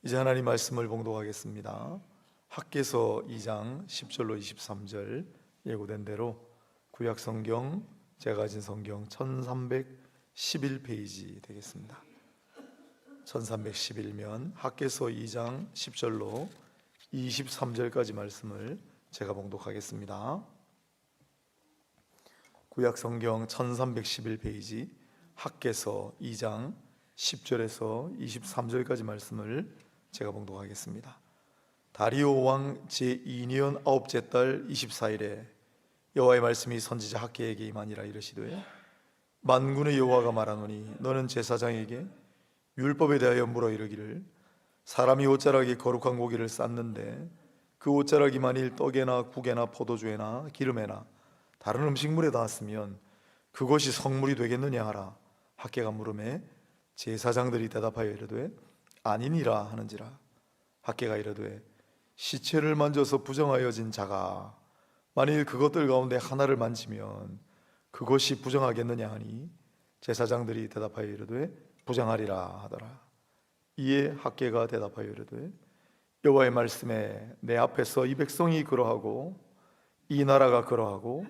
이제 하나님 말씀을 봉독하겠습니다. 학개서 2장 10절로 23절 예고된 대로 구약성경 제가 가진 성경 1311페이지 되겠습니다. 1311면 학개서 2장 10절로 23절까지 말씀을 제가 봉독하겠습니다. 구약성경 1311페이지 학개서 2장 10절에서 23절까지 말씀을 제가 봉독하겠습니다. 다리오 왕 제2년 아홉째 달 24일에 여호와의 말씀이 선지자 학개에게 임하니라. 이르시되 만군의 여호와가 말하노니 너는 제사장에게 율법에 대하여 물어 이르기를 사람이 옷자락에 거룩한 고기를 쌓는데 그 옷자락이 만일 떡에나 국에나 포도주에나 기름에나 다른 음식물에 닿았으면 그것이 성물이 되겠느냐 하라. 학개가 물음에 제사장들이 대답하여 이르되 아니니라 하는지라. 학개가 이르되 시체를 만져서 부정하여진 자가 만일 그것들 가운데 하나를 만지면 그것이 부정하겠느냐 하니 제사장들이 대답하여 이르되 부정하리라 하더라. 이에 학개가 대답하여 이르되 여호와의 말씀에 내 앞에서 이 백성이 그러하고 이 나라가 그러하고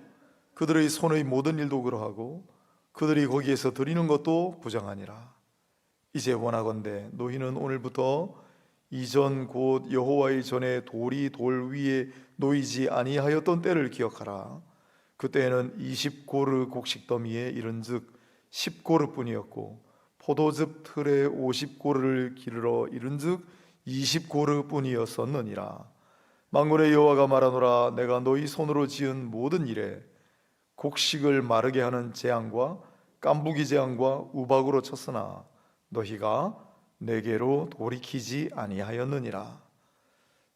그들의 손의 모든 일도 그러하고 그들이 거기에서 드리는 것도 부정하니라. 이제 원하건대 너희는 오늘부터 이전 곧 여호와의 전에 돌이 돌 위에 놓이지 아니하였던 때를 기억하라. 그때에는 20고르 곡식 더미에 이른즉 10고르뿐이었고 포도즙 틀에 50고르를 기르러 이른즉 20고르뿐이었었느니라. 만군의 여호와가 말하노라. 내가 너희 손으로 지은 모든 일에 곡식을 마르게 하는 재앙과 깐부기 재앙과 우박으로 쳤으나 너희가 내게로 돌이키지 아니하였느니라.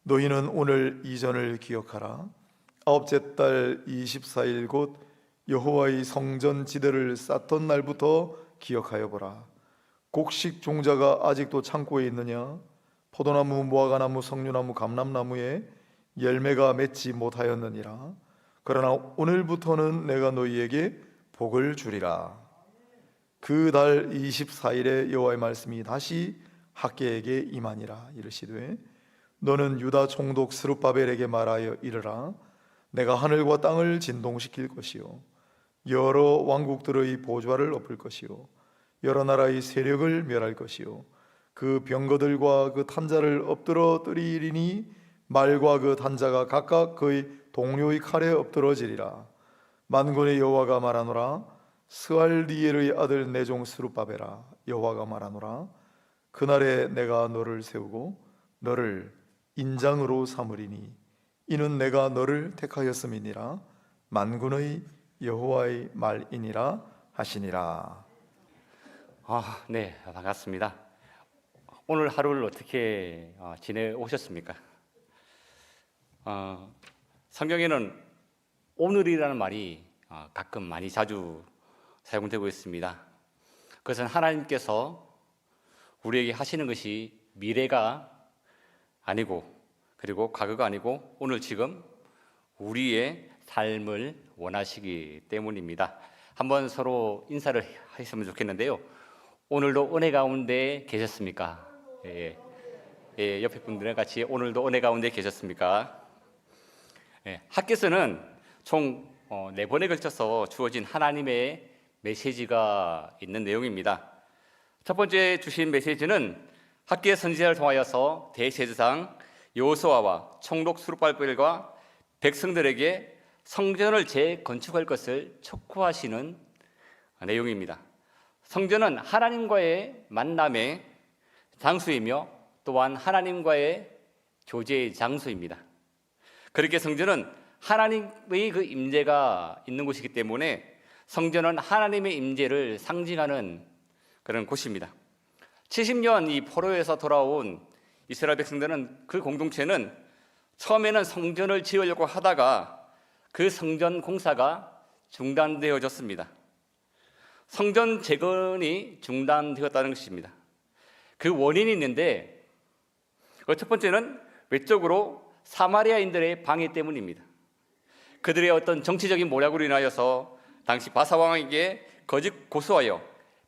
너희는 오늘 이전을 기억하라. 아홉째 달 24일 곧 여호와의 성전 지대를 쌓던 날부터 기억하여 보라. 곡식 종자가 아직도 창고에 있느냐? 포도나무, 무화과나무, 석류나무, 감람나무에 열매가 맺지 못하였느니라. 그러나 오늘부터는 내가 너희에게 복을 주리라. 그 달 24일에 여호와의 말씀이 다시 학개에게 임하니라. 이르시되 너는 유다 총독 스룹바벨에게 말하여 이르라. 내가 하늘과 땅을 진동시킬 것이요 여러 왕국들의 보좌를 엎을 것이요 여러 나라의 세력을 멸할 것이요 그 병거들과 그 탄자를 엎드러 뜨리리니 말과 그 탄자가 각각 그의 동료의 칼에 엎드러지리라. 만군의 여호와가 말하노라. 스알디엘의 아들 내 종 스룹바벨아, 여호와가 말하노라. 그날에 내가 너를 세우고 너를 인장으로 삼으리니 이는 내가 너를 택하였음이니라. 만군의 여호와의 말이니라 하시니라. 네, 반갑습니다. 오늘 하루를 어떻게 지내오셨습니까? 성경에는 오늘이라는 말이 가끔 많이 자주 사용되고 있습니다. 그것은 하나님께서 우리에게 하시는 것이 미래가 아니고 그리고 과거가 아니고 오늘 지금 우리의 삶을 원하시기 때문입니다. 한번 서로 인사를 했으면 좋겠는데요. 오늘도 은혜 가운데 계셨습니까? 옆에 분들과 같이 오늘도 은혜 가운데 계셨습니까? 학개서는 총 4번에 걸쳐서 주어진 하나님의 메시지가 있는 내용입니다. 첫 번째 주신 메시지는 학개 선지자를 통하여서 대제사장 여호수아와 총독 스룹바벨과 백성들에게 성전을 재건축할 것을 촉구하시는 내용입니다. 성전은 하나님과의 만남의 장소이며 또한 하나님과의 교제의 장소입니다. 그렇게 성전은 하나님의 그 임재가 있는 곳이기 때문에 성전은 하나님의 임재를 상징하는 그런 곳입니다. 70년 이 포로에서 돌아온 이스라엘 백성들은 그 공동체는 처음에는 성전을 지으려고 하다가 그 성전 공사가 중단되어졌습니다. 성전 재건이 중단되었다는 것입니다. 그 원인이 있는데 첫 번째는 외적으로 사마리아인들의 방해 때문입니다. 그들의 어떤 정치적인 모략으로 인하여서 당시 바사왕에게 거짓 고소하여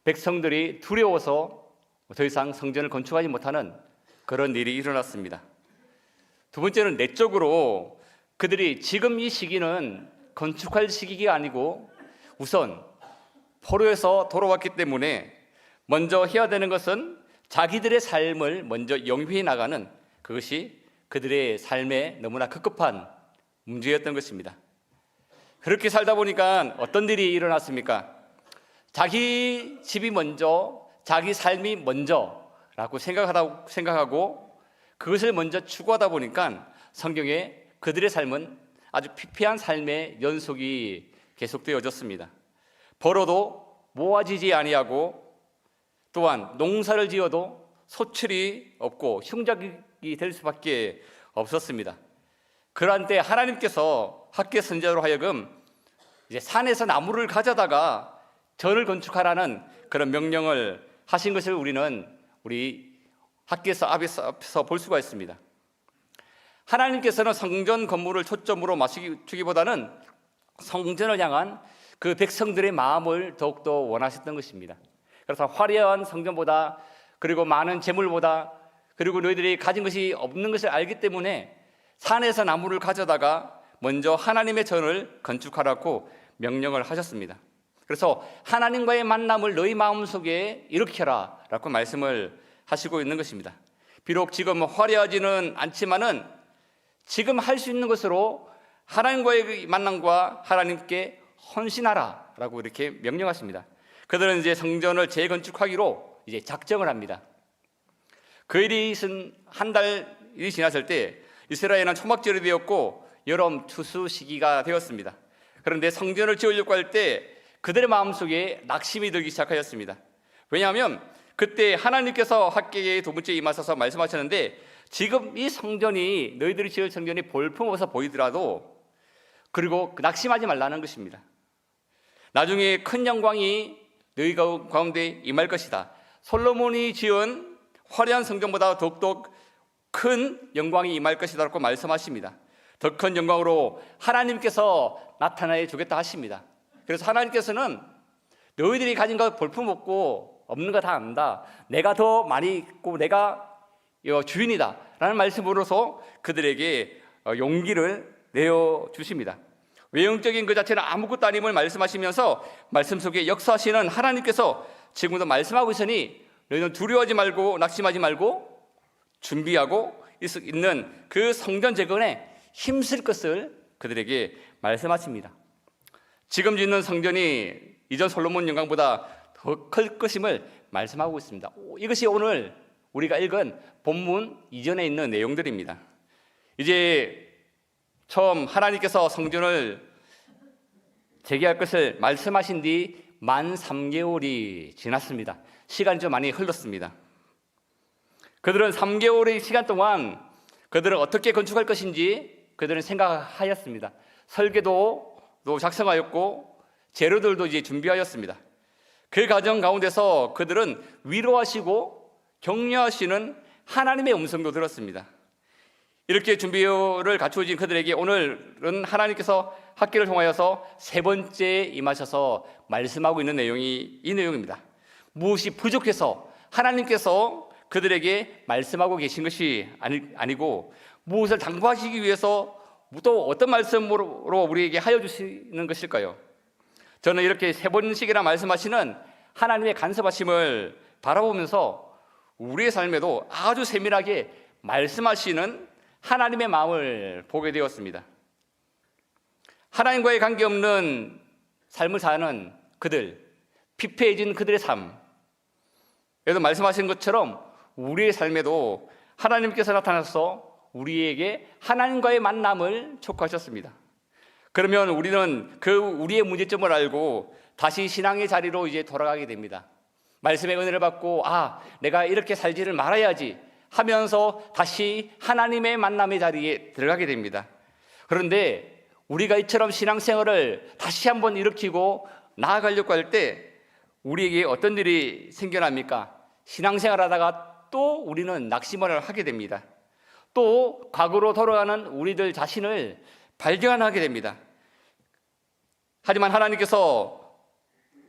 백성들이 두려워서 더 이상 성전을 건축하지 못하는 그런 일이 일어났습니다. 두 번째는 내적으로 그들이 지금 이 시기는 건축할 시기가 아니고 우선 포로에서 돌아왔기 때문에 먼저 해야 되는 것은 자기들의 삶을 먼저 영위해 나가는, 그것이 그들의 삶에 너무나 급급한 문제였던 것입니다. 그렇게 살다 보니까 어떤 일이 일어났습니까? 자기 집이 먼저, 자기 삶이 먼저라고 생각하고 그것을 먼저 추구하다 보니까 성경에 그들의 삶은 아주 피폐한 삶의 연속이 계속되어졌습니다. 벌어도 모아지지 아니하고 또한 농사를 지어도 소출이 없고 흉작이 될 수밖에 없었습니다. 그러한 때 하나님께서 학개 선지자로 하여금 이제 산에서 나무를 가져다가 전을 건축하라는 그런 명령을 하신 것을 우리 학개서 앞에서 볼 수가 있습니다. 하나님께서는 성전 건물을 초점으로 맞추기보다는 성전을 향한 그 백성들의 마음을 더욱더 원하셨던 것입니다. 그래서 화려한 성전보다, 그리고 많은 재물보다, 그리고 너희들이 가진 것이 없는 것을 알기 때문에 산에서 나무를 가져다가 먼저 하나님의 전을 건축하라고 명령을 하셨습니다. 그래서 하나님과의 만남을 너희 마음속에 일으켜라 라고 말씀을 하시고 있는 것입니다. 비록 지금 화려하지는 않지만은 지금 할 수 있는 것으로 하나님과의 만남과 하나님께 헌신하라 라고 이렇게 명령하십니다. 그들은 이제 성전을 재건축하기로 이제 작정을 합니다. 그 일이 한 달이 지났을 때 이스라엘은 초막절이 되었고 여름 추수 시기가 되었습니다. 그런데 성전을 지으려고 할 때 그들의 마음속에 낙심이 들기 시작하였습니다. 왜냐하면 그때 하나님께서 학개에 두 번째 임하셔서 말씀하셨는데, 지금 이 성전이, 너희들이 지을 성전이 볼품없어 보이더라도 그리고 낙심하지 말라는 것입니다. 나중에 큰 영광이 너희 가운데 임할 것이다. 솔로몬이 지은 화려한 성전보다 더욱더 큰 영광이 임할 것이다 라고 말씀하십니다. 더 큰 영광으로 하나님께서 나타내 주겠다 하십니다. 그래서 하나님께서는 너희들이 가진 것 볼품없고 없는 거 다 안다, 내가 더 많이 있고 내가 주인이다 라는 말씀으로서 그들에게 용기를 내어주십니다. 외형적인 그 자체는 아무것도 아님을 말씀하시면서 말씀 속에 역사하시는 하나님께서 지금도 말씀하고 있으니 너희는 두려워하지 말고 낙심하지 말고 준비하고 있는 그 성전 재건에 힘쓸 것을 그들에게 말씀하십니다. 지금 짓는 성전이 이전 솔로몬 영광보다 더 클 것임을 말씀하고 있습니다. 이것이 오늘 우리가 읽은 본문 이전에 있는 내용들입니다. 이제 처음 하나님께서 성전을 재개할 것을 말씀하신 뒤 만 3개월이 지났습니다. 시간이 좀 많이 흘렀습니다. 그들은 3개월의 시간 동안 그들은 어떻게 건축할 것인지 그들은 생각하였습니다. 설계도 작성하였고 재료들도 이제 준비하였습니다. 그 과정 가운데서 그들은 위로하시고 격려하시는 하나님의 음성도 들었습니다. 이렇게 준비를 갖추어진 그들에게 오늘은 하나님께서 학기를 통하여서 세 번째 임하셔서 말씀하고 있는 내용이 이 내용입니다. 무엇이 부족해서 하나님께서 그들에게 말씀하고 계신 것이 아니고 무엇을 당부하시기 위해서 또 어떤 말씀으로 우리에게 하여 주시는 것일까요? 저는 이렇게 세 번씩이나 말씀하시는 하나님의 간섭하심을 바라보면서 우리의 삶에도 아주 세밀하게 말씀하시는 하나님의 마음을 보게 되었습니다. 하나님과의 관계없는 삶을 사는 그들, 피폐해진 그들의 삶에도 말씀하신 것처럼 우리의 삶에도 하나님께서 나타나서 우리에게 하나님과의 만남을 촉구하셨습니다. 그러면 우리는 우리의 문제점을 알고 다시 신앙의 자리로 이제 돌아가게 됩니다. 말씀의 은혜를 받고 내가 이렇게 살지를 말아야지 하면서 다시 하나님의 만남의 자리에 들어가게 됩니다. 그런데 우리가 이처럼 신앙생활을 다시 한번 일으키고 나아가려고 할 때 우리에게 어떤 일이 생겨납니까? 신앙생활하다가 또 우리는 낙심을 하게 됩니다. 또 과거로 돌아가는 우리들 자신을 발견하게 됩니다. 하지만 하나님께서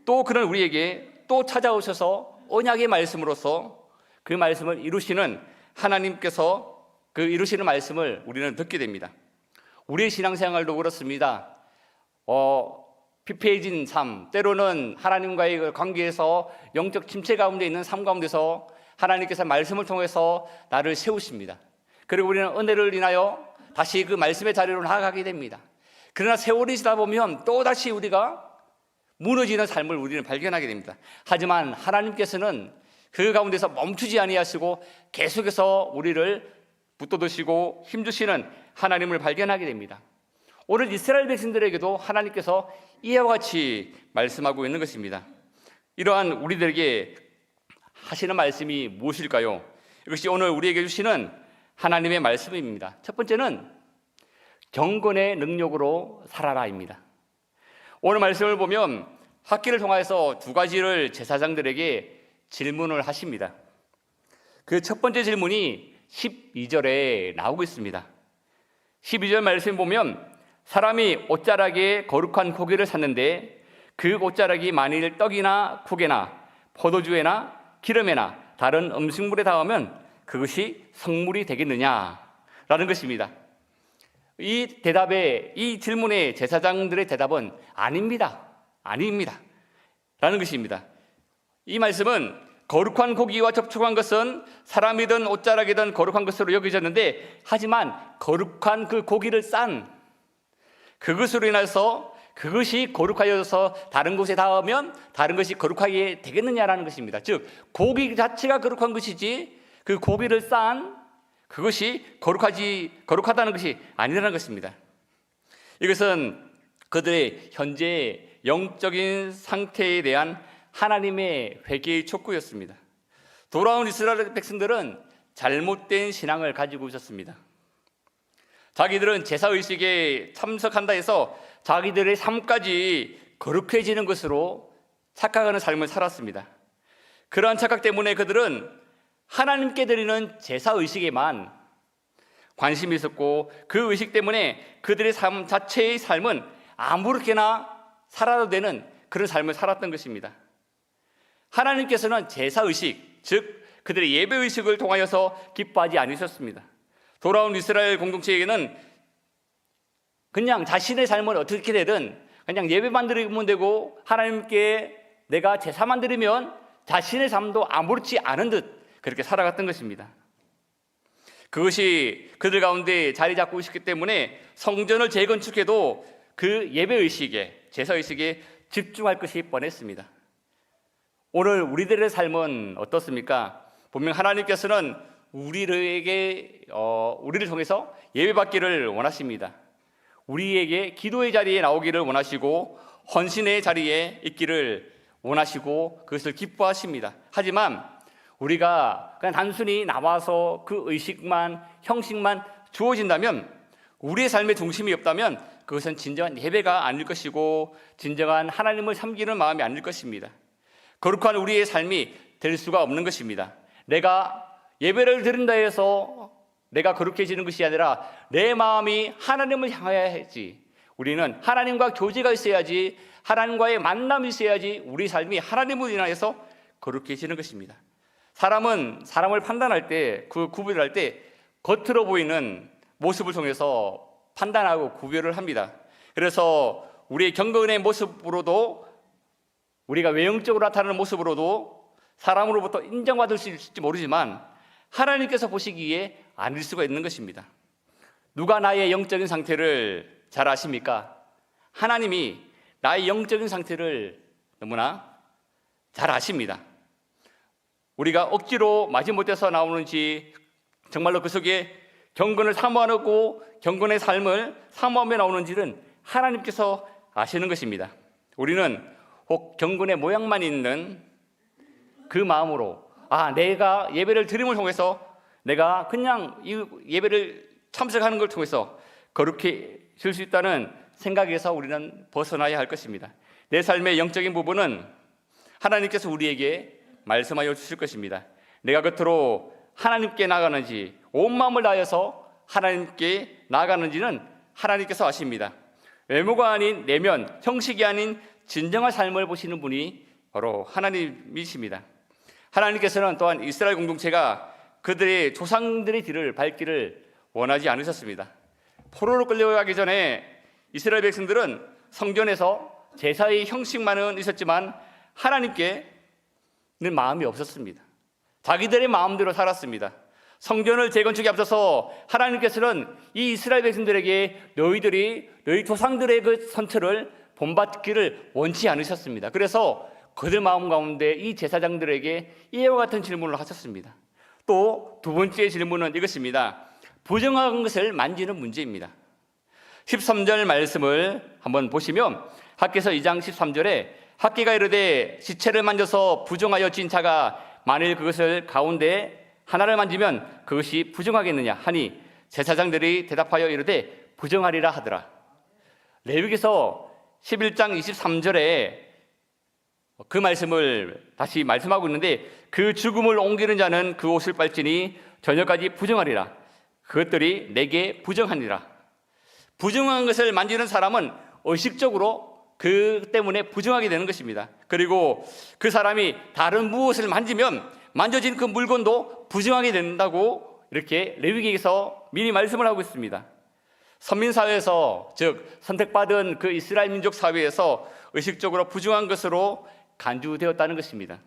또 그런 우리에게 또 찾아오셔서 언약의 말씀으로서 그 말씀을 이루시는 하나님께서 그 이루시는 말씀을 우리는 듣게 됩니다. 우리의 신앙생활도 그렇습니다. 피폐해진 삶, 때로는 하나님과의 그 관계에서 영적 침체 가운데 있는 삶 가운데서 하나님께서 말씀을 통해서 나를 세우십니다. 그리고 우리는 은혜를 인하여 다시 그 말씀의 자리로 나아가게 됩니다. 그러나 세월이 지나다 보면 또다시 우리가 무너지는 삶을 우리는 발견하게 됩니다. 하지만 하나님께서는 그 가운데서 멈추지 아니하시고 계속해서 우리를 붙들으시고 힘주시는 하나님을 발견하게 됩니다. 오늘 이스라엘 백성들에게도 하나님께서 이와 같이 말씀하고 있는 것입니다. 이러한 우리들에게 하시는 말씀이 무엇일까요? 이것이 오늘 우리에게 주시는 하나님의 말씀입니다. 첫 번째는 경건의 능력으로 살아라입니다. 오늘 말씀을 보면 학기를 통해서 두 가지를 제사장들에게 질문을 하십니다. 그 첫 번째 질문이 12절에 나오고 있습니다. 12절 말씀 보면 사람이 옷자락에 거룩한 고기를 샀는데 그 옷자락이 만일 떡이나 국에나 포도주에나 기름에나 다른 음식물에 닿으면 그것이 성물이 되겠느냐라는 것입니다. 이 대답에, 이 질문의 제사장들의 대답은 아닙니다. 아닙니다. 라는 것입니다. 이 말씀은 거룩한 고기와 접촉한 것은 사람이든 옷자락이든 거룩한 것으로 여겨졌는데, 하지만 거룩한 그 고기를 싼 그것으로 인해서 그것이 거룩하여서 다른 곳에 닿으면 다른 것이 거룩하게 되겠느냐라는 것입니다. 즉 고기 자체가 거룩한 것이지 그 고기를 싼 그것이 거룩하다는 것이 아니라는 것입니다. 이것은 그들의 현재 영적인 상태에 대한 하나님의 회개의 촉구였습니다. 돌아온 이스라엘 백성들은 잘못된 신앙을 가지고 있었습니다. 자기들은 제사의식에 참석한다 해서 자기들의 삶까지 거룩해지는 것으로 착각하는 삶을 살았습니다. 그러한 착각 때문에 그들은 하나님께 드리는 제사의식에만 관심이 있었고, 그 의식 때문에 그들의 삶 자체의 삶은 아무렇게나 살아도 되는 그런 삶을 살았던 것입니다. 하나님께서는 제사의식, 즉 그들의 예배의식을 통하여서 기뻐하지 않으셨습니다. 돌아온 이스라엘 공동체에게는 그냥 자신의 삶을 어떻게 되든 그냥 예배만 드리면 되고, 하나님께 내가 제사만 드리면 자신의 삶도 아무렇지 않은 듯 그렇게 살아갔던 것입니다. 그것이 그들 가운데 자리 잡고 있었기 때문에 성전을 재건축해도 그 예배의식에, 제사의식에 집중할 것이 뻔했습니다. 오늘 우리들의 삶은 어떻습니까? 분명 하나님께서는 우리를 통해서 예배받기를 원하십니다. 우리에게 기도의 자리에 나오기를 원하시고 헌신의 자리에 있기를 원하시고 그것을 기뻐하십니다. 하지만 우리가 그냥 단순히 나와서 그 의식만, 형식만 주어진다면, 우리의 삶의 중심이 없다면 그것은 진정한 예배가 아닐 것이고 진정한 하나님을 섬기는 마음이 아닐 것입니다. 거룩한 우리의 삶이 될 수가 없는 것입니다. 내가 예배를 드린다 해서 내가 거룩해지는 것이 아니라 내 마음이 하나님을 향해야지, 우리는 하나님과 교제가 있어야지, 하나님과의 만남이 있어야지 우리 삶이 하나님을 인하여서 거룩해지는 것입니다. 사람은 사람을 판단할 때, 그 구별할 때 겉으로 보이는 모습을 통해서 판단하고 구별을 합니다. 그래서 우리의 경건의 모습으로도, 우리가 외형적으로 나타나는 모습으로도 사람으로부터 인정받을 수 있을지 모르지만 하나님께서 보시기에 아닐 수가 있는 것입니다. 누가 나의 영적인 상태를 잘 아십니까? 하나님이 나의 영적인 상태를 너무나 잘 아십니다. 우리가 억지로 마지못해서 나오는지, 정말로 그 속에 경건을 사모하고 경건의 삶을 사모하며 나오는지는 하나님께서 아시는 것입니다. 우리는 혹 경건의 모양만 있는 그 마음으로, 내가 예배를 드림을 통해서, 내가 그냥 이 예배를 참석하는 걸 통해서 거룩해질 수 있다는 생각에서 우리는 벗어나야 할 것입니다. 내 삶의 영적인 부분은 하나님께서 우리에게 말씀하여 주실 것입니다. 내가 겉으로 하나님께 나가는지, 온 마음을 다해서 하나님께 나가는지는 하나님께서 아십니다. 외모가 아닌 내면, 형식이 아닌 진정한 삶을 보시는 분이 바로 하나님이십니다. 하나님께서는 또한 이스라엘 공동체가 그들의 조상들의 길을 밟기를 원하지 않으셨습니다. 포로로 끌려가기 전에 이스라엘 백성들은 성전에서 제사의 형식만은 있었지만 하나님께는 마음이 없었습니다. 자기들의 마음대로 살았습니다. 성전을 재건축에 앞서서 하나님께서는 이 이스라엘 백성들에게 너희 조상들의 그 선처를 본받기를 원치 않으셨습니다. 그래서 그들 마음 가운데 이 제사장들에게 이와 같은 질문을 하셨습니다. 또 두 번째 질문은 이것입니다. 부정한 것을 만지는 문제입니다. 13절 말씀을 한번 보시면 학개서 2장 13절에 학개가 이르되 시체를 만져서 부정하여 진 자가 만일 그것을 가운데 하나를 만지면 그것이 부정하겠느냐 하니 제사장들이 대답하여 이르되 부정하리라 하더라. 레위기서 11장 23절에 그 말씀을 다시 말씀하고 있는데 그 죽음을 옮기는 자는 그 옷을 빨지니 저녁까지 부정하리라. 그것들이 내게 부정하니라. 부정한 것을 만지는 사람은 의식적으로 그 때문에 부정하게 되는 것입니다. 그리고 그 사람이 다른 무엇을 만지면 만져진 그 물건도 부정하게 된다고 이렇게 레위기에서 미리 말씀을 하고 있습니다. 선민사회에서, 즉 선택받은 그 이스라엘 민족 사회에서 의식적으로 부정한 것으로 간주되었다는 것입니다.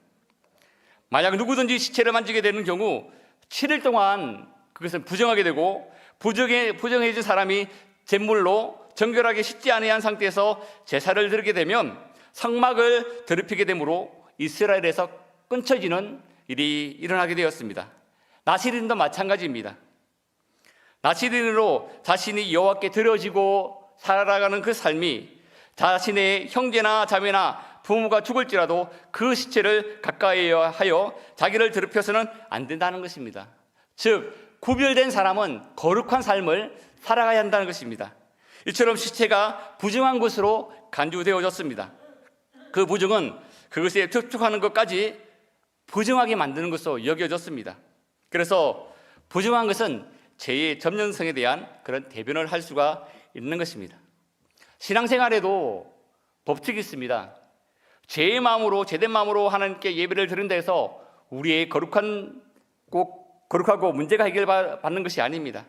만약 누구든지 시체를 만지게 되는 경우 7일 동안 그것을 부정하게 되고 부정해진 사람이 잿물로 정결하게 씻지 아니한 상태에서 제사를 드리게 되면 성막을 더럽히게 되므로 이스라엘에서 끊쳐지는 일이 일어나게 되었습니다. 나시린도 마찬가지입니다. 나시린으로 자신이 여호와께 드려지고 살아가는 그 삶이 자신의 형제나 자매나 부모가 죽을지라도 그 시체를 가까이 하여 자기를 더럽혀서는 안 된다는 것입니다. 즉 구별된 사람은 거룩한 삶을 살아가야 한다는 것입니다. 이처럼 시체가 부정한 것으로 간주되어졌습니다. 그 부정은 그것에 접촉하는 것까지 부정하게 만드는 것으로 여겨졌습니다. 그래서 부정한 것은 죄의 점령성에 대한 그런 대변을 할 수가 있는 것입니다. 신앙생활에도 법칙이 있습니다. 죄의 마음으로, 죄된 마음으로 하나님께 예배를 드린다 해서 우리의 거룩하고 문제가 해결받는 것이 아닙니다.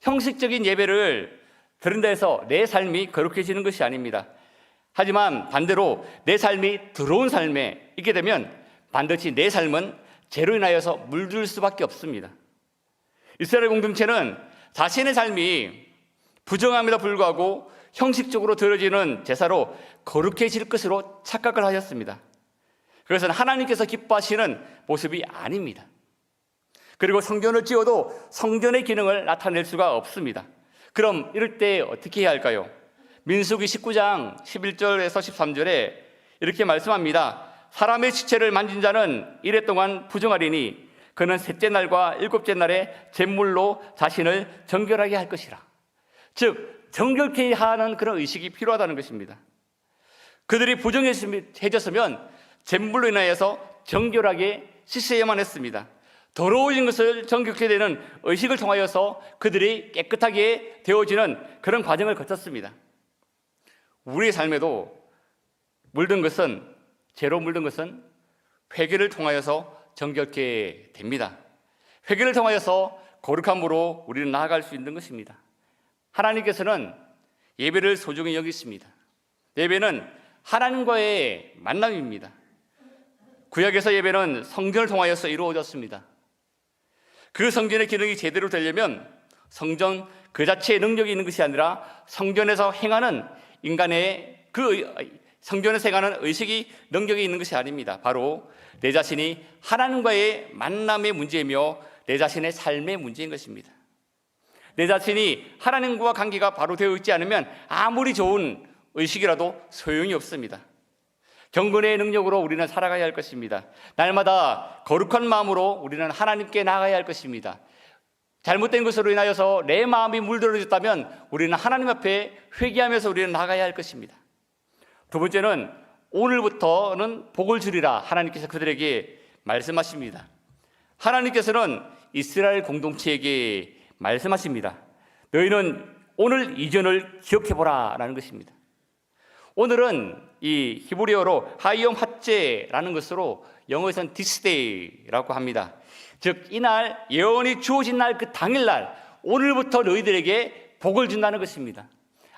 형식적인 예배를 드린다 해서 내 삶이 거룩해지는 것이 아닙니다. 하지만 반대로 내 삶이 더러운 삶에 있게 되면 반드시 내 삶은 죄로 인하여서 물들 수밖에 없습니다. 이스라엘 공동체는 자신의 삶이 부정함에도 불구하고 형식적으로 드려지는 제사로 거룩해질 것으로 착각을 하였습니다. 그것은 하나님께서 기뻐하시는 모습이 아닙니다. 그리고 성전을 지어도 성전의 기능을 나타낼 수가 없습니다. 그럼 이럴 때 어떻게 해야 할까요? 민수기 19장 11절에서 13절에 이렇게 말씀합니다. 사람의 시체를 만진 자는 이래 동안 부정하리니 그는 셋째 날과 일곱째 날에 잿물로 자신을 정결하게 할 것이라. 즉 정결케 하는 그런 의식이 필요하다는 것입니다. 그들이 부정해졌으면 잿물로 인하여서 정결하게 씻어야만 했습니다. 더러워진 것을 정결케 되는 의식을 통하여서 그들이 깨끗하게 되어지는 그런 과정을 거쳤습니다. 우리의 삶에도 죄로 물든 것은 회개를 통하여서 정결케 됩니다. 회개를 통하여서 거룩함으로 우리는 나아갈 수 있는 것입니다. 하나님께서는 예배를 소중히 여기십니다. 예배는 하나님과의 만남입니다. 구약에서 예배는 성전을 통하여서 이루어졌습니다. 그 성전의 기능이 제대로 되려면 성전 그 자체의 능력이 있는 것이 아니라 성전에서 행하는 인간의 성전에서 행하는 의식이 능력이 있는 것이 아닙니다. 바로 내 자신이 하나님과의 만남의 문제이며 내 자신의 삶의 문제인 것입니다. 내 자신이 하나님과 관계가 바로 되어 있지 않으면 아무리 좋은 의식이라도 소용이 없습니다. 경건의 능력으로 우리는 살아가야 할 것입니다. 날마다 거룩한 마음으로 우리는 하나님께 나아가야 할 것입니다. 잘못된 것으로 인하여서 내 마음이 물들어졌다면 우리는 하나님 앞에 회개하면서 우리는 나아가야 할 것입니다. 두 번째는 오늘부터는 복을 주리라 하나님께서 그들에게 말씀하십니다. 하나님께서는 이스라엘 공동체에게 말씀하십니다. 너희는 오늘 이전을 기억해보라 라는 것입니다. 오늘은 이 히브리어로 하이옴 핫제라는 것으로 영어에서는 this day라고 합니다. 즉 이날 예언이 주어진 날 그 당일날 오늘부터 너희들에게 복을 준다는 것입니다.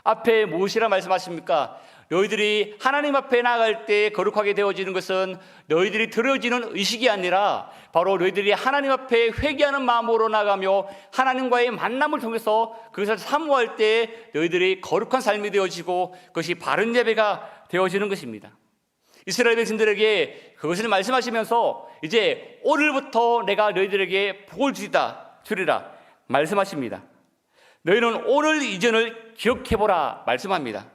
앞에 무엇이라 말씀하십니까? 너희들이 하나님 앞에 나아갈 때 거룩하게 되어지는 것은 너희들이 들어지는 의식이 아니라 바로 너희들이 하나님 앞에 회개하는 마음으로 나가며 하나님과의 만남을 통해서 그것을 사모할 때 너희들이 거룩한 삶이 되어지고 그것이 바른 예배가 되어지는 것입니다. 이스라엘 백성들에게 그것을 말씀하시면서 이제 오늘부터 내가 너희들에게 복을 주리라 말씀하십니다. 너희는 오늘 이전을 기억해보라 말씀합니다.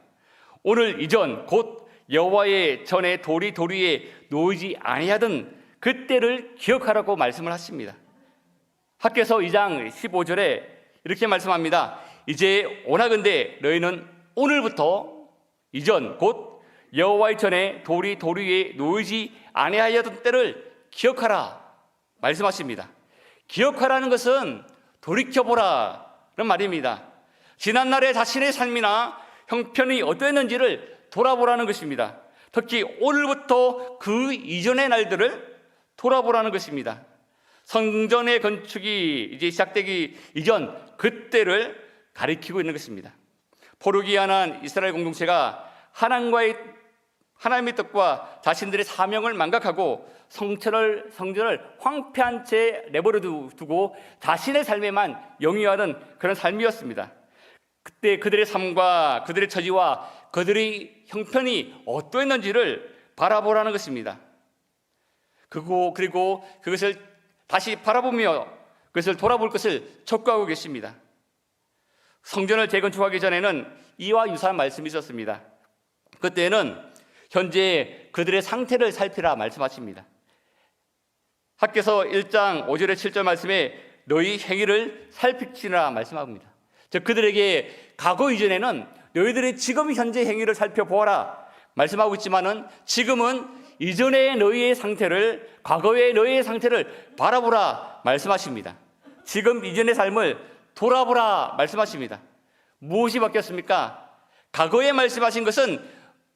오늘 이전 곧 여호와의 전에 돌이 위에 놓이지 아니하던 그때를 기억하라고 말씀을 하십니다. 학개서 2장 15절에 이렇게 말씀합니다. 이제 오나건대 너희는 오늘부터 이전 곧 여호와의 전에 돌이 위에 놓이지 아니하였던 때를 기억하라 말씀하십니다. 기억하라는 것은 돌이켜보라는 말입니다. 지난날의 자신의 삶이나 형편이 어떠했는지를 돌아보라는 것입니다. 특히 오늘부터 그 이전의 날들을 돌아보라는 것입니다. 성전의 건축이 이제 시작되기 이전 그때를 가리키고 있는 것입니다. 포르기아난 이스라엘 공동체가 하나님의 뜻과 자신들의 사명을 망각하고 성전을 황폐한 채 내버려 두고 자신의 삶에만 영위하던 그런 삶이었습니다. 그때 그들의 삶과 그들의 처지와 그들의 형편이 어떠했는지를 바라보라는 것입니다. 그리고 그것을 다시 바라보며 그것을 돌아볼 것을 촉구하고 계십니다. 성전을 재건축하기 전에는 이와 유사한 말씀이 있었습니다. 그때는 현재 그들의 상태를 살피라 말씀하십니다. 학개서 1장 5절에 7절 말씀에 너희 행위를 살피시라 말씀합니다. 즉 그들에게 과거 이전에는 너희들의 지금 현재 행위를 살펴보아라 말씀하고 있지만은 지금은 이전의 너희의 상태를 과거의 너희의 상태를 바라보라 말씀하십니다. 지금 이전의 삶을 돌아보라 말씀하십니다. 무엇이 바뀌었습니까? 과거에 말씀하신 것은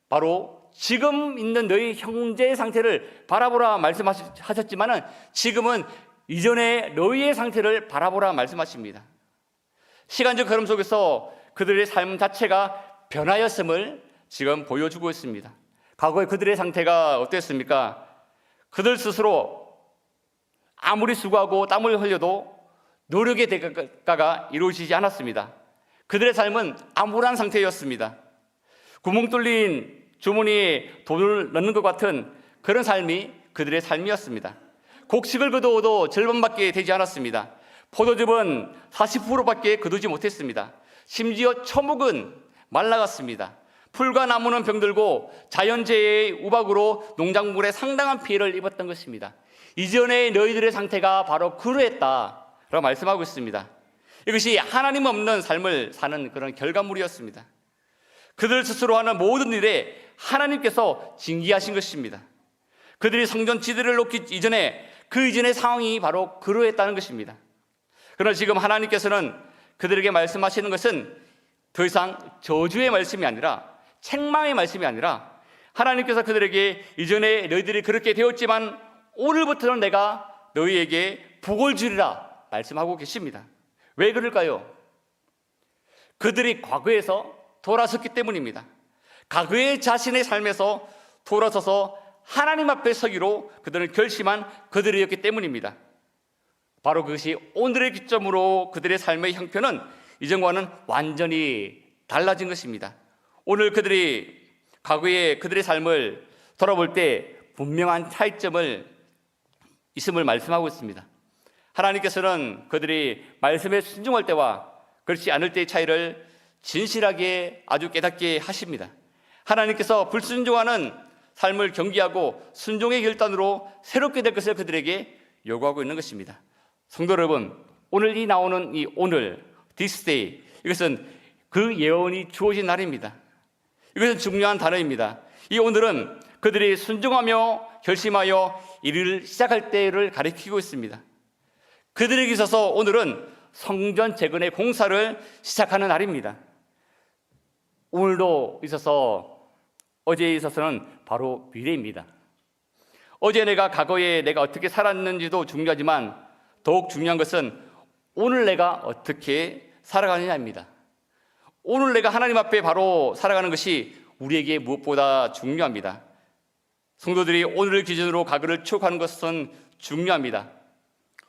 바로 지금 있는 너희 형제의 상태를 바라보라 말씀하셨지만은 지금은 이전의 너희의 상태를 바라보라 말씀하십니다. 시간적 흐름 속에서 그들의 삶 자체가 변하였음을 지금 보여주고 있습니다. 과거에 그들의 상태가 어땠습니까? 그들 스스로 아무리 수고하고 땀을 흘려도 노력의 대가가 이루어지지 않았습니다. 그들의 삶은 암울한 상태였습니다. 구멍 뚫린 주머니에 돈을 넣는 것 같은 그런 삶이 그들의 삶이었습니다. 곡식을 거두어도 절반밖에 되지 않았습니다. 포도즙은 40%밖에 거두지 못했습니다. 심지어 초목은 말라갔습니다. 풀과 나무는 병들고 자연재해의 우박으로 농작물에 상당한 피해를 입었던 것입니다. 이전에 너희들의 상태가 바로 그러했다라고 말씀하고 있습니다. 이것이 하나님 없는 삶을 사는 그런 결과물이었습니다. 그들 스스로 하는 모든 일에 하나님께서 징계하신 것입니다. 그들이 성전 지대를 놓기 이전에 그 이전의 상황이 바로 그러했다는 것입니다. 그러나 지금 하나님께서는 그들에게 말씀하시는 것은 더 이상 저주의 말씀이 아니라 책망의 말씀이 아니라 하나님께서 그들에게 이전에 너희들이 그렇게 되었지만 오늘부터는 내가 너희에게 복을 주리라 말씀하고 계십니다. 왜 그럴까요? 그들이 과거에서 돌아섰기 때문입니다. 과거의 자신의 삶에서 돌아서서 하나님 앞에 서기로 그들은 결심한 그들이었기 때문입니다. 바로 그것이 오늘의 기점으로 그들의 삶의 형편은 이전과는 완전히 달라진 것입니다. 오늘 그들이 과거의 그들의 삶을 돌아볼 때 분명한 차이점을 있음을 말씀하고 있습니다. 하나님께서는 그들이 말씀에 순종할 때와 그렇지 않을 때의 차이를 진실하게 아주 깨닫게 하십니다. 하나님께서 불순종하는 삶을 경계하고 순종의 결단으로 새롭게 될 것을 그들에게 요구하고 있는 것입니다. 성도 여러분, 오늘 나오는 이 오늘, this day, 이것은 그 예언이 주어진 날입니다. 이것은 중요한 단어입니다. 이 오늘은 그들이 순종하며 결심하여 일을 시작할 때를 가리키고 있습니다. 그들에게 있어서 오늘은 성전 재건의 공사를 시작하는 날입니다. 오늘도 있어서 어제에 있어서는 바로 미래입니다. 어제 과거에 내가 어떻게 살았는지도 중요하지만 더욱 중요한 것은 오늘 내가 어떻게 살아가느냐입니다. 오늘 내가 하나님 앞에 바로 살아가는 것이 우리에게 무엇보다 중요합니다. 성도들이 오늘을 기준으로 과거를 추억하는 것은 중요합니다.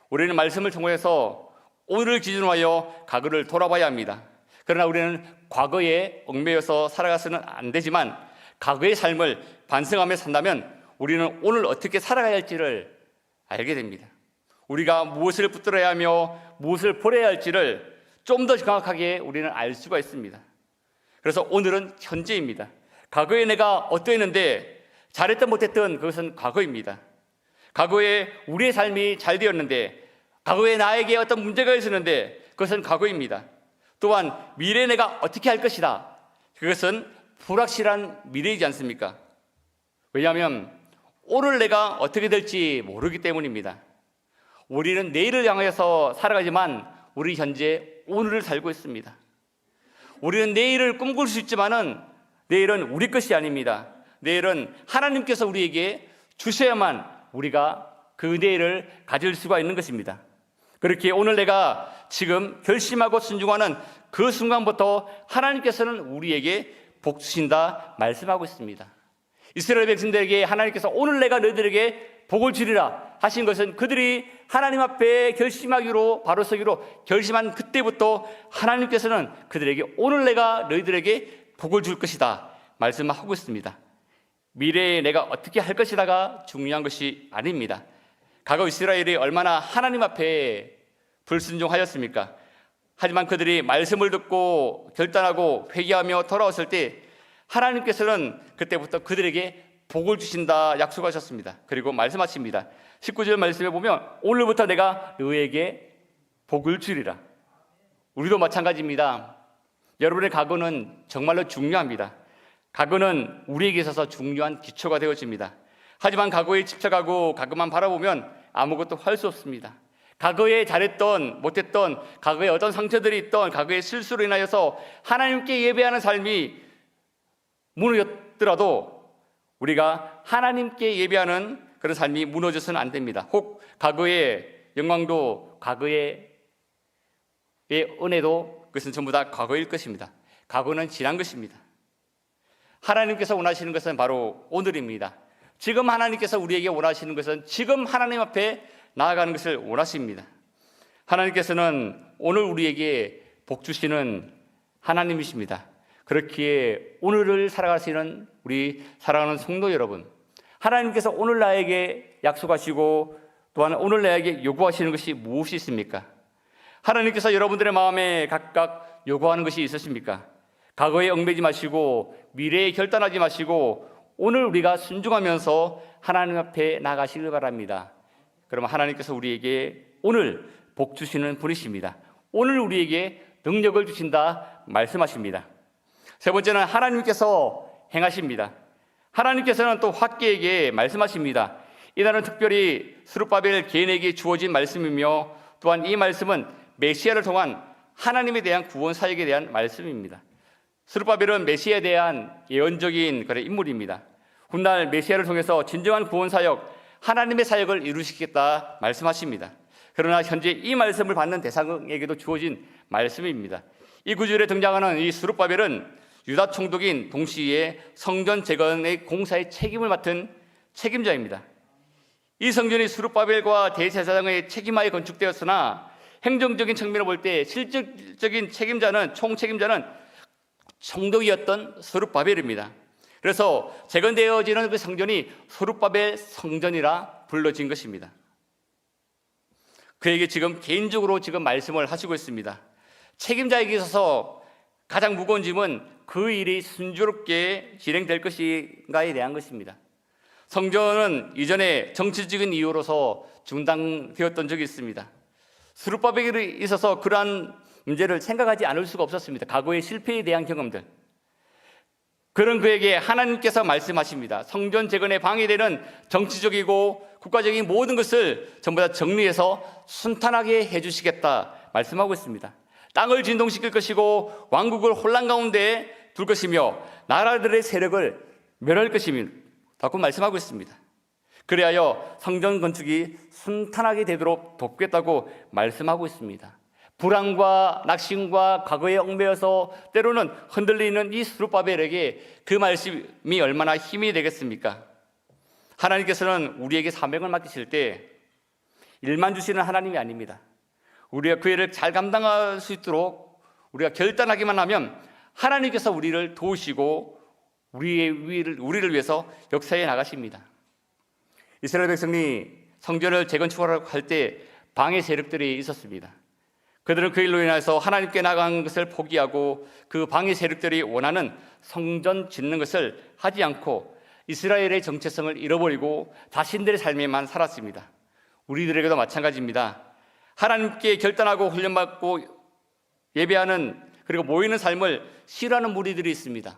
우리는 말씀을 통해서 오늘을 기준으로 하여 과거를 돌아봐야 합니다. 그러나 우리는 과거에 얽매여서 살아가서는 안 되지만 과거의 삶을 반성하며 산다면 우리는 오늘 어떻게 살아가야 할지를 알게 됩니다. 우리가 무엇을 붙들어야 하며 무엇을 버려야 할지를 좀 더 정확하게 우리는 알 수가 있습니다. 그래서 오늘은 현재입니다. 과거에 내가 어떠했는데 잘했든 못했든 그것은 과거입니다. 과거에 우리의 삶이 잘 되었는데, 과거에 나에게 어떤 문제가 있었는데 그것은 과거입니다. 또한 미래에 내가 어떻게 할 것이다, 그것은 불확실한 미래이지 않습니까? 왜냐하면 오늘 내가 어떻게 될지 모르기 때문입니다. 우리는 내일을 향해서 살아가지만 우리 현재 오늘을 살고 있습니다. 우리는 내일을 꿈꿀 수 있지만은 내일은 우리 것이 아닙니다. 내일은 하나님께서 우리에게 주셔야만 우리가 그 내일을 가질 수가 있는 것입니다. 그렇게 오늘 내가 지금 결심하고 순종하는 그 순간부터 하나님께서는 우리에게 복 주신다 말씀하고 있습니다. 이스라엘 백성들에게 하나님께서 오늘 내가 너희들에게 복을 주리라 하신 것은 그들이 하나님 앞에 결심하기로, 바로 서기로 결심한 그때부터 하나님께서는 그들에게 오늘 내가 너희들에게 복을 줄 것이다 말씀하고 있습니다. 미래에 내가 어떻게 할 것이다가 중요한 것이 아닙니다. 과거 이스라엘이 얼마나 하나님 앞에 불순종하였습니까? 하지만 그들이 말씀을 듣고 결단하고 회개하며 돌아왔을 때 하나님께서는 그때부터 그들에게 복을 주신다 약속하셨습니다. 그리고 말씀하십니다. 19절 말씀에 보면 오늘부터 내가 너에게 복을 주리라. 우리도 마찬가지입니다. 여러분의 과거는 정말로 중요합니다. 과거는 우리에게 있어서 중요한 기초가 되어집니다. 하지만 과거에 집착하고 과거만 바라보면 아무것도 할 수 없습니다. 과거에 잘했던 못했던, 과거에 어떤 상처들이 있던, 과거의 실수로 인하여서 하나님께 예배하는 삶이 무너졌더라도 우리가 하나님께 예배하는 그런 삶이 무너져서는 안 됩니다. 혹 과거의 영광도 과거의 은혜도 그것은 전부 다 과거일 것입니다. 과거는 지난 것입니다. 하나님께서 원하시는 것은 바로 오늘입니다. 지금 하나님께서 우리에게 원하시는 것은 지금 하나님 앞에 나아가는 것을 원하십니다. 하나님께서는 오늘 우리에게 복 주시는 하나님이십니다. 그렇기에 오늘을 살아가시는 우리 사랑하는 성도 여러분, 하나님께서 오늘 나에게 약속하시고 또한 오늘 나에게 요구하시는 것이 무엇이 있습니까? 하나님께서 여러분들의 마음에 각각 요구하는 것이 있으십니까? 과거에 얽매지 마시고 미래에 결단하지 마시고 오늘 우리가 순종하면서 하나님 앞에 나가시길 바랍니다. 그러면 하나님께서 우리에게 오늘 복 주시는 분이십니다. 오늘 우리에게 능력을 주신다 말씀하십니다. 세 번째는 하나님께서 행하십니다. 하나님께서는 또 학개에게 말씀하십니다. 이날은 특별히 스룹바벨 개인에게 주어진 말씀이며 또한 이 말씀은 메시아를 통한 하나님에 대한 구원 사역에 대한 말씀입니다. 스룹바벨은 메시아에 대한 예언적인 그런 인물입니다. 훗날 메시아를 통해서 진정한 구원 사역, 하나님의 사역을 이루시겠다 말씀하십니다. 그러나 현재 이 말씀을 받는 대상에게도 주어진 말씀입니다. 이 구절에 등장하는 이 스룹바벨은 유다 총독인 동시에 성전 재건의 공사의 책임을 맡은 책임자입니다. 이 성전이 스룹바벨과 대제사장의 책임하에 건축되었으나 행정적인 측면을 볼 때 실질적인 책임자는, 총책임자는 총독이었던 스룹바벨입니다. 그래서 재건되어지는 그 성전이 스룹바벨 성전이라 불러진 것입니다. 그에게 지금 개인적으로 지금 말씀을 하시고 있습니다. 책임자에게 있어서 가장 무거운 짐은 그 일이 순조롭게 진행될 것인가에 대한 것입니다. 성전은 이전에 정치적인 이유로서 중단되었던 적이 있습니다. 스룹바벨에 있어서 그러한 문제를 생각하지 않을 수가 없었습니다. 과거의 실패에 대한 경험들. 그런 그에게 하나님께서 말씀하십니다. 성전 재건에 방해되는 정치적이고 국가적인 모든 것을 전부 다 정리해서 순탄하게 해주시겠다 말씀하고 있습니다. 땅을 진동시킬 것이고 왕국을 혼란 가운데 둘 것이며 나라들의 세력을 멸할 것이라고 말씀하고 있습니다. 그리하여 성전 건축이 순탄하게 되도록 돕겠다고 말씀하고 있습니다. 불안과 낙심과 과거에 얽매여서 때로는 흔들리는 이 스룹바벨에게 그 말씀이 얼마나 힘이 되겠습니까? 하나님께서는 우리에게 사명을 맡기실 때 일만 주시는 하나님이 아닙니다. 우리가 그 일을 잘 감당할 수 있도록 우리가 결단하기만 하면 하나님께서 우리를 도우시고 우리를 위해서 역사해 나가십니다. 이스라엘 백성이 성전을 재건축하려고 할 때 방해 세력들이 있었습니다. 그들은 그 일로 인해서 하나님께 나간 것을 포기하고 그 방해 세력들이 원하는 성전 짓는 것을 하지 않고 이스라엘의 정체성을 잃어버리고 자신들의 삶에만 살았습니다. 우리들에게도 마찬가지입니다. 하나님께 결단하고 훈련받고 예배하는 그리고 모이는 삶을 싫어하는 무리들이 있습니다.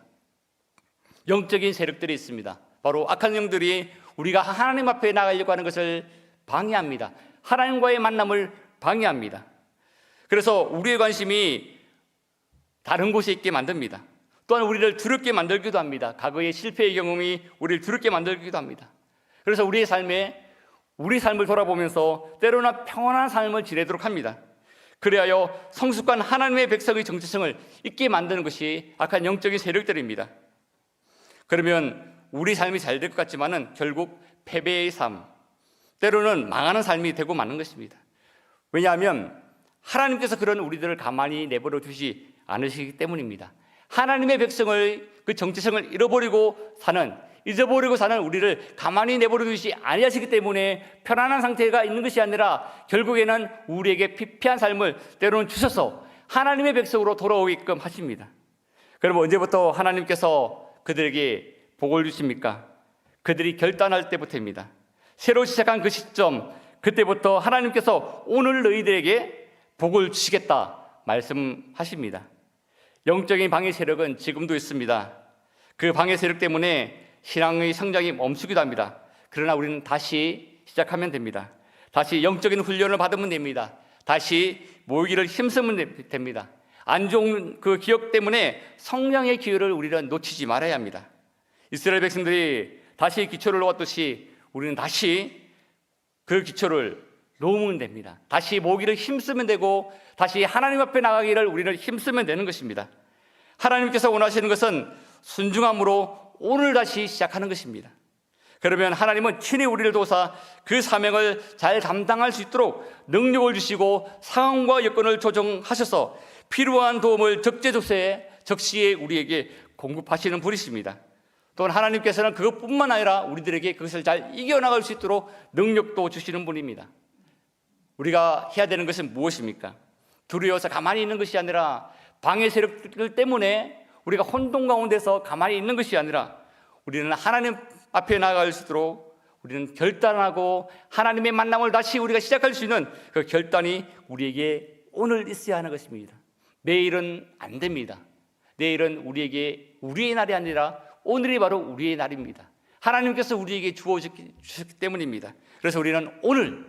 영적인 세력들이 있습니다. 바로 악한 영들이 우리가 하나님 앞에 나가려고 하는 것을 방해합니다. 하나님과의 만남을 방해합니다. 그래서 우리의 관심이 다른 곳에 있게 만듭니다. 또한 우리를 두렵게 만들기도 합니다. 과거의 실패의 경험이 우리를 두렵게 만들기도 합니다. 그래서 우리 삶을 돌아보면서 때로는 평안한 삶을 지내도록 합니다. 그리하여 성숙한 하나님의 백성의 정체성을 잊게 만드는 것이 악한 영적인 세력들입니다. 그러면 우리 삶이 잘 될 것 같지만은 결국 패배의 삶, 때로는 망하는 삶이 되고 마는 것입니다. 왜냐하면 하나님께서 그런 우리들을 가만히 내버려 두지 않으시기 때문입니다. 하나님의 백성의 그 정체성을 잊어버리고 사는 우리를 가만히 내버려 두지 아니하시기 때문에 편안한 상태가 있는 것이 아니라 결국에는 우리에게 피폐한 삶을 때로는 주셔서 하나님의 백성으로 돌아오게끔 하십니다. 그럼 언제부터 하나님께서 그들에게 복을 주십니까? 그들이 결단할 때부터입니다. 새로 시작한 그 시점, 그때부터 하나님께서 오늘 너희들에게 복을 주시겠다 말씀하십니다. 영적인 방해 세력은 지금도 있습니다. 그 방해 세력 때문에 신앙의 성장이 멈추기도 합니다. 그러나 우리는 다시 시작하면 됩니다. 다시 영적인 훈련을 받으면 됩니다. 다시 모이기를 힘쓰면 됩니다. 안 좋은 그 기억 때문에 성장의 기회를 우리는 놓치지 말아야 합니다. 이스라엘 백성들이 다시 기초를 놓았듯이 우리는 다시 그 기초를 놓으면 됩니다. 다시 모기를 힘쓰면 되고 다시 하나님 앞에 나가기를 우리는 힘쓰면 되는 것입니다. 하나님께서 원하시는 것은 순종함으로 오늘 다시 시작하는 것입니다. 그러면 하나님은 친히 우리를 도우사 그 사명을 잘 감당할 수 있도록 능력을 주시고 상황과 여건을 조정하셔서 필요한 도움을 적시에 우리에게 공급하시는 분이십니다. 또한 하나님께서는 그것뿐만 아니라 우리들에게 그것을 잘 이겨나갈 수 있도록 능력도 주시는 분입니다. 우리가 해야 되는 것은 무엇입니까? 두려워서 가만히 있는 것이 아니라 방해 세력들 때문에 우리가 혼돈 가운데서 가만히 있는 것이 아니라 우리는 하나님 앞에 나아갈 수 있도록 우리는 결단하고 하나님의 만남을 다시 우리가 시작할 수 있는 그 결단이 우리에게 오늘 있어야 하는 것입니다. 내일은 안 됩니다. 내일은 우리에게 우리의 날이 아니라 오늘이 바로 우리의 날입니다. 하나님께서 우리에게 주셨기 때문입니다. 그래서 우리는 오늘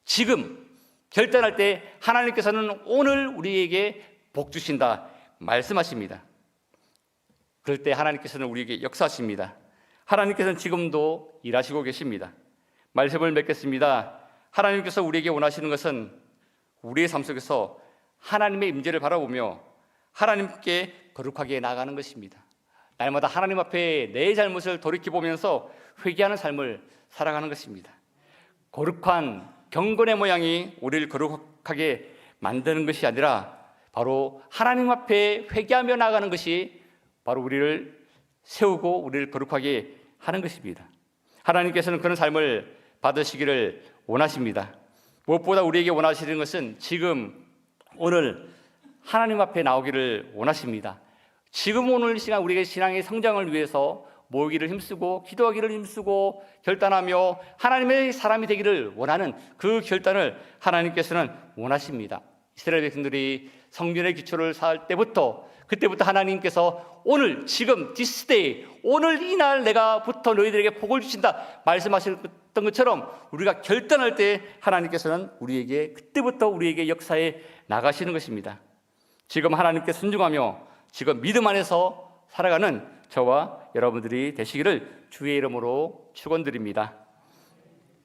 지금 결단할 때 하나님께서는 오늘 우리에게 복 주신다 말씀하십니다. 그럴 때 하나님께서는 우리에게 역사하십니다. 하나님께서는 지금도 일하시고 계십니다. 말씀을 맺겠습니다. 하나님께서 우리에게 원하시는 것은 우리의 삶 속에서 하나님의 임재를 바라보며 하나님께 거룩하게 나아가는 것입니다. 날마다 하나님 앞에 내 잘못을 돌이켜보면서 회개하는 삶을 살아가는 것입니다. 거룩한 경건의 모양이 우리를 거룩하게 만드는 것이 아니라 바로 하나님 앞에 회개하며 나아가는 것이 바로 우리를 세우고 우리를 거룩하게 하는 것입니다. 하나님께서는 그런 삶을 받으시기를 원하십니다. 무엇보다 우리에게 원하시는 것은 지금 오늘 하나님 앞에 나오기를 원하십니다. 지금 오늘 시간 우리의 신앙의 성장을 위해서 모이기를 힘쓰고 기도하기를 힘쓰고 결단하며 하나님의 사람이 되기를 원하는 그 결단을 하나님께서는 원하십니다. 이스라엘 백성들이 성전의 기초를 쌓을 때부터 그때부터 하나님께서 오늘 지금 this day 오늘 이날 내가부터 너희들에게 복을 주신다 말씀하셨던 것처럼 우리가 결단할 때 하나님께서는 우리에게 그때부터 우리에게 역사에 나가시는 것입니다. 지금 하나님께 순종하며 지금 믿음 안에서 살아가는 저와 여러분들이 되시기를 주의 이름으로 축원드립니다.